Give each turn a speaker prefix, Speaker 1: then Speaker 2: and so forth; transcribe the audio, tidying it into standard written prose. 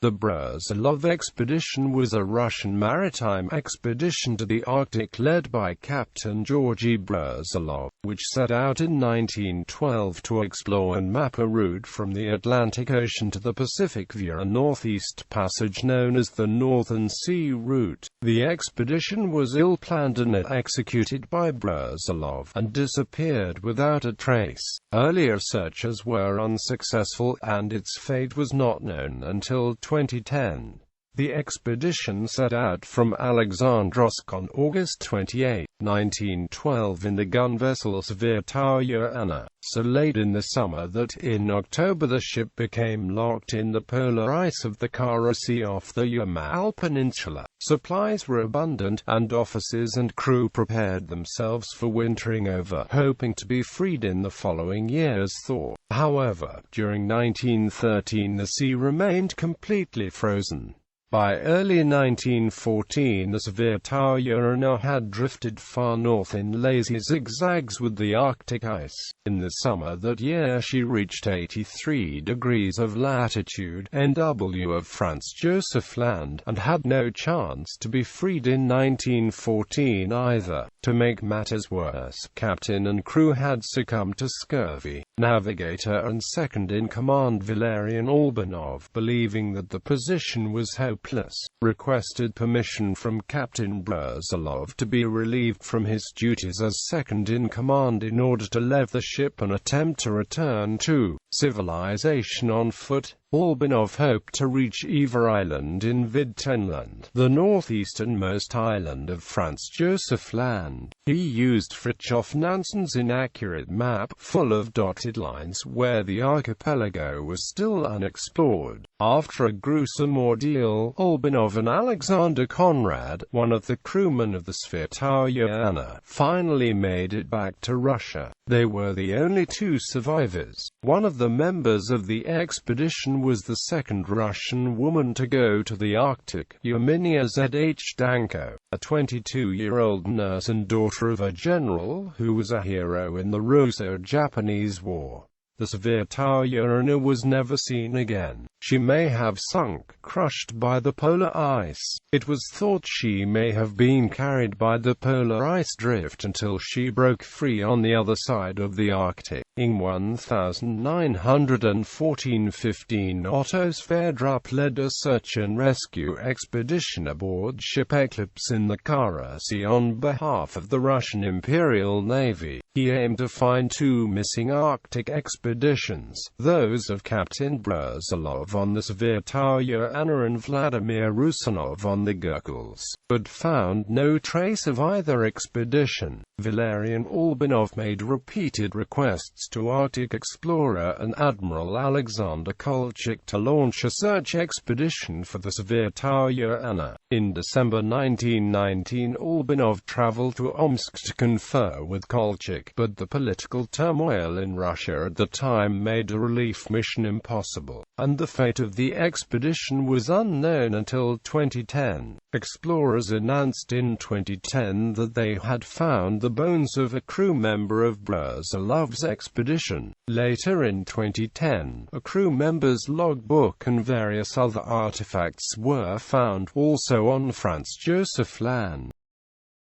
Speaker 1: The Brusilov Expedition was a Russian maritime expedition to the Arctic led by Captain Georgy Brusilov, which set out in 1912 to explore and map a route from the Atlantic Ocean to the Pacific via a northeast passage known as the Northern Sea Route. The expedition was ill-planned and executed by Brusilov, and disappeared without a trace. Earlier searches were unsuccessful, and its fate was not known until 2010. The expedition set out from Alexandrovsk on August 28, 1912 in the gunvessel Svyataya Anna, so late in the summer that in October the ship became locked in the polar ice of the Kara Sea off the Yamal Peninsula. Supplies were abundant, and officers and crew prepared themselves for wintering over, hoping to be freed in the following year's thaw. However, during 1913 the sea remained completely frozen. By early 1914 the Svyataya Anna had drifted far north in lazy zigzags with the Arctic ice. In the summer that year she reached 83 degrees of latitude, NW of Franz Joseph Land, and had no chance to be freed in 1914 either. To make matters worse, captain and crew had succumbed to scurvy. Navigator and second-in-command Valerian Albanov, believing that the position was hopeless, requested permission from Captain Brusilov to be relieved from his duties as second-in-command in order to leave the ship and attempt to return to civilization on foot. Albanov hoped to reach Ibee Island in Vidtenland, the northeasternmost island of Franz Joseph Land. He used Fridtjof Nansen's inaccurate map, full of dotted lines, where the archipelago was still unexplored. After a gruesome ordeal, Albanov and Alexander Conrad, one of the crewmen of the Svyataya Anna, finally made it back to Russia. They were the only two survivors. One of the members of the expedition was the second Russian woman to go to the Arctic, Yerminia Z.H. Danko, a 22-year-old nurse and daughter of a general who was a hero in the Russo-Japanese War. The Svyataya Anna was never seen again. She may have sunk, crushed by the polar ice. It was thought she may have been carried by the polar ice drift until she broke free on the other side of the Arctic. In 1914-15, Otto Sverdrup led a search and rescue expedition aboard ship Eclipse in the Kara Sea on behalf of the Russian Imperial Navy. He aimed to find two missing Arctic expeditions, those of Captain Brusilov on the Svyataya Anna and Vladimir Rusanov on the Gherkules, but found no trace of either expedition. Valerian Albanov made repeated requests to Arctic explorer and Admiral Alexander Kolchak to launch a search expedition for the Svyataya Anna. In December 1919, Albanov traveled to Omsk to confer with Kolchak, but the political turmoil in Russia at the time made a relief mission impossible, and the fate of the expedition was unknown until 2010. Explorers announced in 2010 that they had found the bones of a crew member of Brusilov's expedition. Later in 2010, a crew member's logbook and various other artifacts were found, also on Franz Joseph Land.